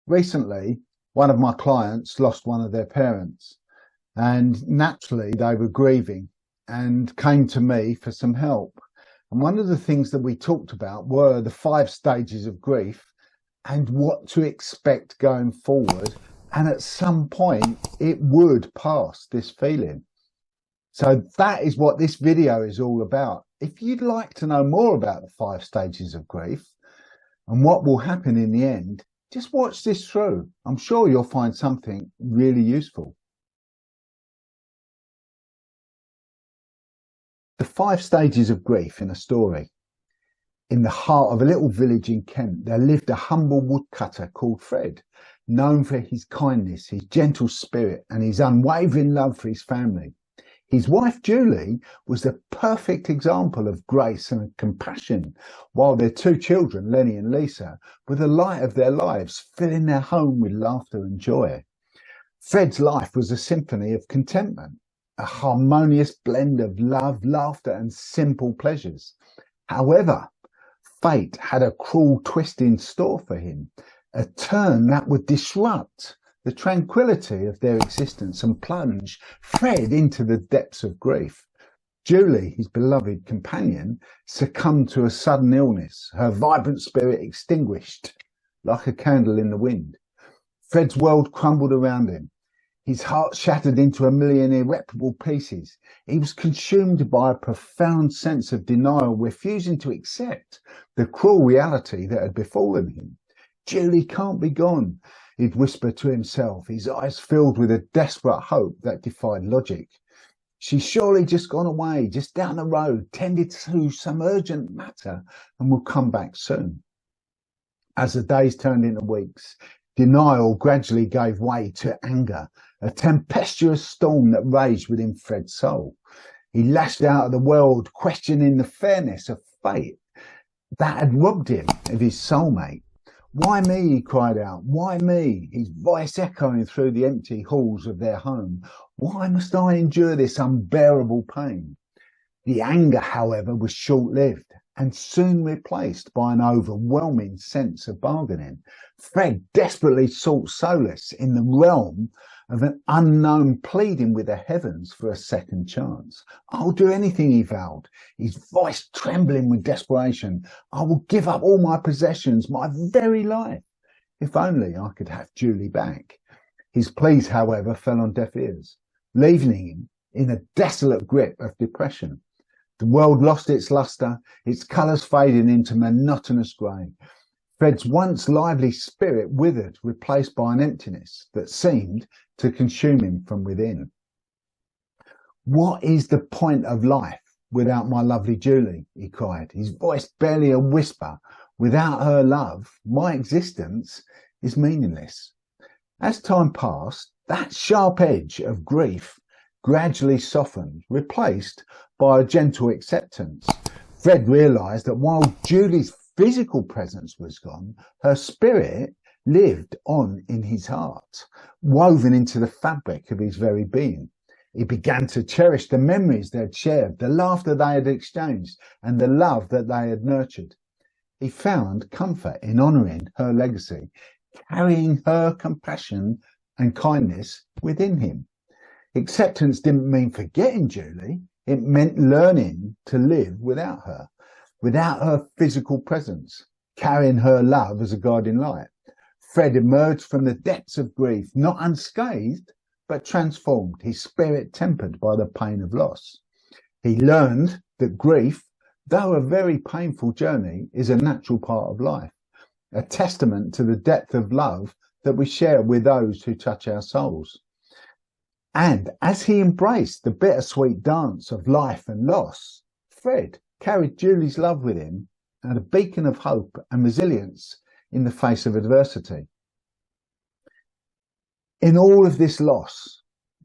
Recently, one of my clients lost one of their parents, and naturally they were grieving and came to me for some help. And one of the things that we talked about were the 5 stages of grief and what to expect going forward. And at some point, it would pass, this feeling. So that is what this video is all about. If you'd like to know more about the 5 stages of grief and what will happen in the end, just watch this through. I'm sure you'll find something really useful. The 5 stages of grief in a story. In the heart of a little village in Kent, there lived a humble woodcutter called Fred, known for his kindness, his gentle spirit, and his unwavering love for his family. His wife, Julie, was the perfect example of grace and compassion, while their 2 children, Lenny and Lisa, were the light of their lives, filling their home with laughter and joy. Fred's life was a symphony of contentment, a harmonious blend of love, laughter, and simple pleasures. However, fate had a cruel twist in store for him, a turn that would disrupt the tranquility of their existence and plunge Fred into the depths of grief. Julie, his beloved companion, succumbed to a sudden illness, her vibrant spirit extinguished like a candle in the wind. Fred's world crumbled around him. His heart shattered into a million irreparable pieces. He was consumed by a profound sense of denial, refusing to accept the cruel reality that had befallen him. Julie can't be gone, he'd whisper to himself, his eyes filled with a desperate hope that defied logic. She's surely just gone away, just down the road, tended to some urgent matter, and will come back soon. As the days turned into weeks, denial gradually gave way to anger, a tempestuous storm that raged within Fred's soul. He lashed out at the world, questioning the fairness of fate that had robbed him of his soulmate. Why me, he cried out, why me? His voice echoing through the empty halls of their home. Why must I endure this unbearable pain? The anger, however, was short-lived and soon replaced by an overwhelming sense of bargaining. Fred desperately sought solace in the realm of an unknown pleading with the heavens for a second chance. I'll do anything, he vowed, his voice trembling with desperation. I will give up all my possessions, my very life, if only I could have Julie back. His pleas, however, fell on deaf ears, leaving him in a desolate grip of depression. The world lost its lustre, its colours fading into monotonous grey. Fred's once lively spirit withered, replaced by an emptiness that seemed to consume him from within. What is the point of life without my lovely Julie? He cried, his voice barely a whisper. Without her love, my existence is meaningless. As time passed, that sharp edge of grief gradually softened, replaced by a gentle acceptance. Fred realised that while Julie's physical presence was gone, her spirit lived on in his heart, woven into the fabric of his very being. He began to cherish the memories they had shared, the laughter they had exchanged, and the love that they had nurtured. He found comfort in honouring her legacy, carrying her compassion and kindness within him. Acceptance didn't mean forgetting Julie. It meant learning to live without her physical presence, carrying her love as a guiding light. Fred emerged from the depths of grief, not unscathed, but transformed, his spirit tempered by the pain of loss. He learned that grief, though a very painful journey, is a natural part of life, a testament to the depth of love that we share with those who touch our souls. And as he embraced the bittersweet dance of life and loss, Fred carried Julie's love with him and a beacon of hope and resilience in the face of adversity. In all of this loss,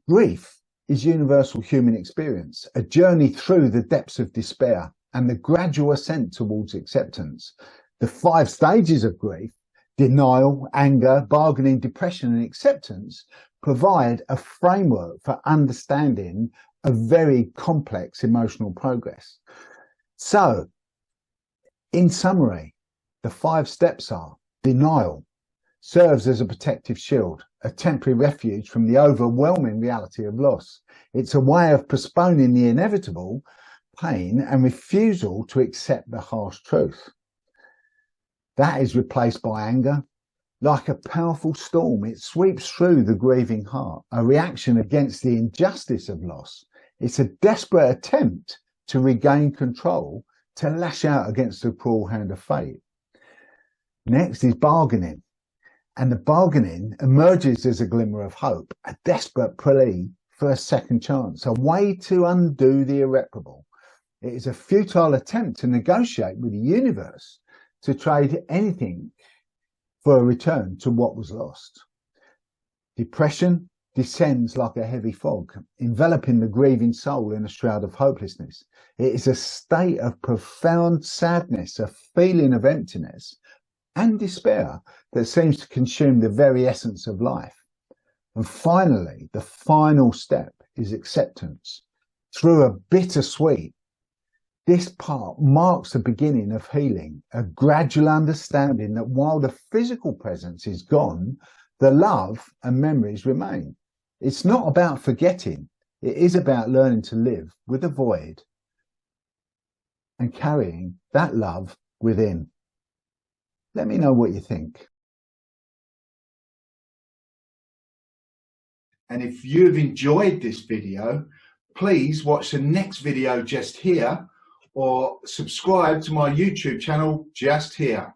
grief is universal human experience, a journey through the depths of despair and the gradual ascent towards acceptance. The 5 stages of grief, denial, anger, bargaining, depression, and acceptance, provide a framework for understanding a very complex emotional progress. So, in summary, the 5 steps are denial, serves as a protective shield, a temporary refuge from the overwhelming reality of loss. It's a way of postponing the inevitable pain and refusal to accept the harsh truth. That is replaced by anger. Like a powerful storm, it sweeps through the grieving heart, a reaction against the injustice of loss. It's a desperate attempt to regain control, to lash out against the cruel hand of fate. Next is bargaining. And the bargaining emerges as a glimmer of hope, a desperate plea for a second chance, a way to undo the irreparable. It is a futile attempt to negotiate with the universe, to trade anything for a return to what was lost. Depression descends like a heavy fog, enveloping the grieving soul in a shroud of hopelessness. It is a state of profound sadness, a feeling of emptiness and despair that seems to consume the very essence of life. And finally, the final step is acceptance. Through a bittersweet, this part marks the beginning of healing, a gradual understanding that while the physical presence is gone, the love and memories remain. It's not about forgetting. It is about learning to live with the void and carrying that love within. Let me know what you think. And if you've enjoyed this video, please watch the next video just here, or subscribe to my YouTube channel just here.